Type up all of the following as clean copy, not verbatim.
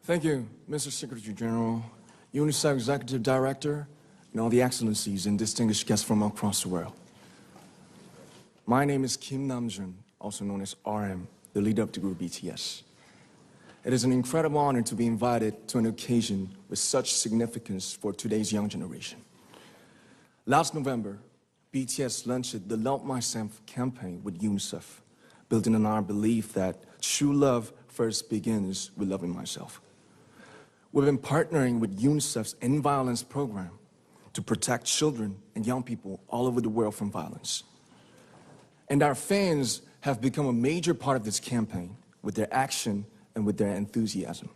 Thank you, Mr. Secretary General, UNICEF Executive Director, and all the excellencies and distinguished guests from across the world. My name is Kim Namjoon, also known as RM, the leader of the group BTS. It is an incredible honor to be invited to an occasion with such significance for today's young generation. Last November, BTS launched the Love Myself campaign with UNICEF, building on our belief that true love first begins with loving myself. We've been partnering with UNICEF's End Violence program to protect children and young people all over the world from violence. And our fans have become a major part of this campaign with their action and with their enthusiasm.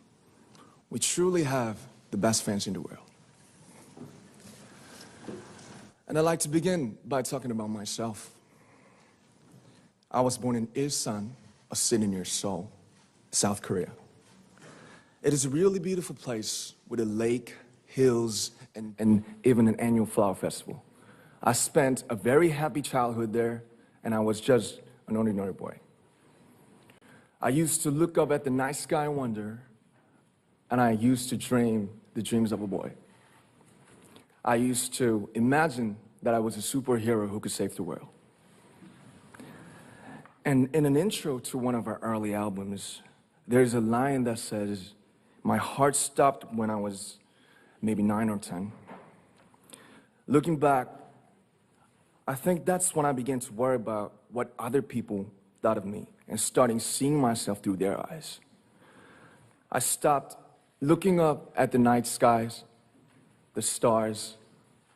We truly have the best fans in the world. And I'd like to begin by talking about myself. I was born in Ilsan, a city near Seoul, South Korea. It is a really beautiful place with a lake, hills, and even an annual flower festival. I spent a very happy childhood there, and I was just an ordinary boy. I used to look up at the night sky and wonder, and I used to dream the dreams of a boy. I used to imagine that I was a superhero who could save the world. And in an intro to one of our early albums, there's a line that says, "My heart stopped when I was maybe 9 or 10. Looking back, I think that's when I began to worry about what other people thought of me and starting seeing myself through their eyes. I stopped looking up at the night skies, the stars.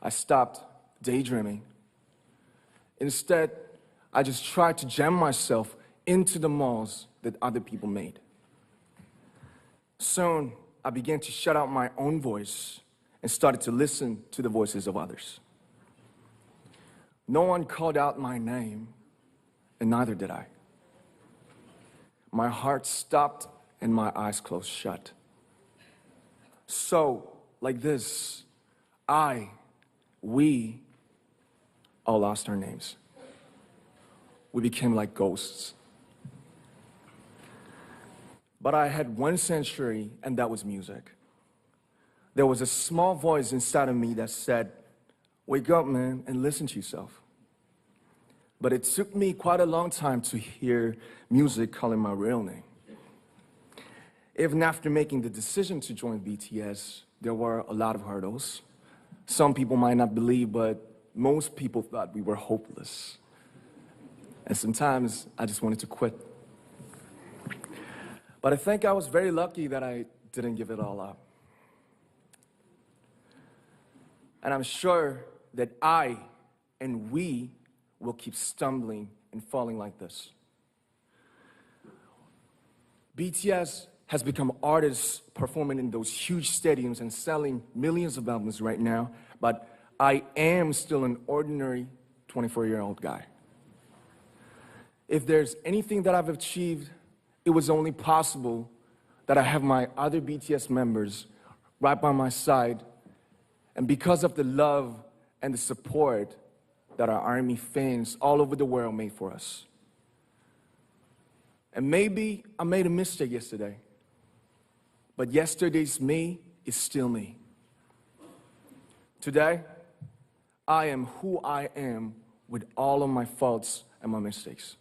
I stopped daydreaming. Instead, I just tried to jam myself into the malls that other people made. Soon, I began to shut out my own voice and started to listen to the voices of others. No one called out my name, and neither did I. My heart stopped and my eyes closed shut. So, like this, we all lost our names. We became like ghosts. But I had one sanctuary, and that was music. There was a small voice inside of me that said, "Wake up, man, and listen to yourself." But it took me quite a long time to hear music calling my real name. Even after making the decision to join BTS, there were a lot of hurdles. Some people might not believe, but most people thought we were hopeless. And sometimes I just wanted to quit. But I think I was very lucky that I didn't give it all up. And I'm sure that I and we will keep stumbling and falling like this. BTS has become artists performing in those huge stadiums and selling millions of albums right now, but I am still an ordinary 24-year-old guy. If there's anything that I've achieved, it was only possible that I have my other BTS members right by my side, and because of the love and the support that our ARMY fans all over the world made for us. And maybe I made a mistake yesterday, but yesterday's me is still me. Today, I am who I am with all of my faults and my mistakes.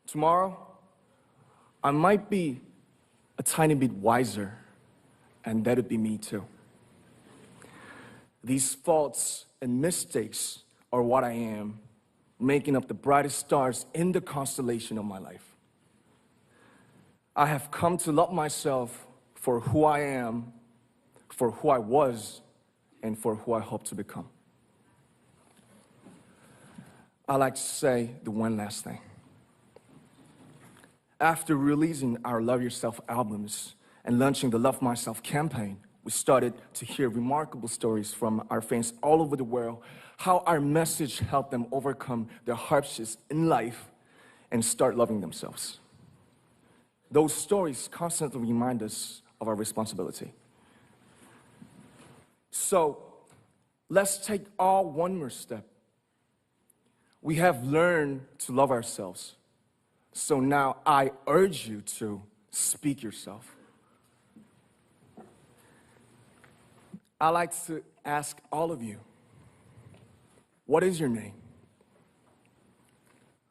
Tomorrow, I might be a tiny bit wiser, and that would be me too. These faults and mistakes are what I am, making up the brightest stars in the constellation of my life. I have come to love myself for who I am, for who I was, and for who I hope to become. I'd like to say the one last thing. After releasing our Love Yourself albums and launching the Love Myself campaign, we started to hear remarkable stories from our fans all over the world, how our message helped them overcome their hardships in life and start loving themselves. Those stories constantly remind us of our responsibility. So, let's take all one more step. We have learned to love ourselves. So now I urge you to speak yourself, I'd like to ask all of you, what is your name?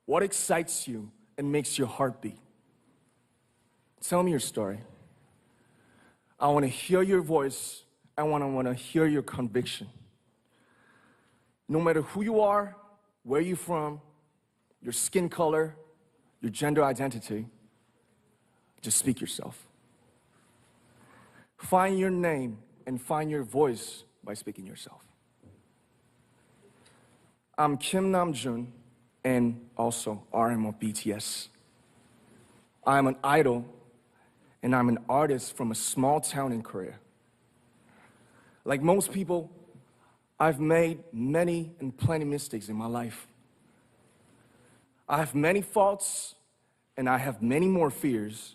What excites you and makes your heart beat? Tell me your story. I want to hear your voice. I want to hear your conviction. No matter who you are, where you're from, your skin color, your gender identity, just speak yourself. Find your name and find your voice by speaking yourself. I'm Kim Namjoon and also RM of BTS. I'm an idol and I'm an artist from a small town in Korea. Like most people, I've made many and plenty mistakes in my life. I have many faults and I have many more fears,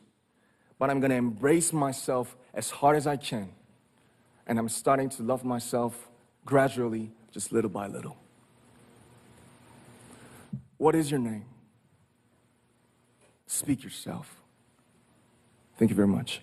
but I'm gonna embrace myself as hard as I can. And I'm starting to love myself gradually, just little by little. What is your name? Speak yourself. Thank you very much.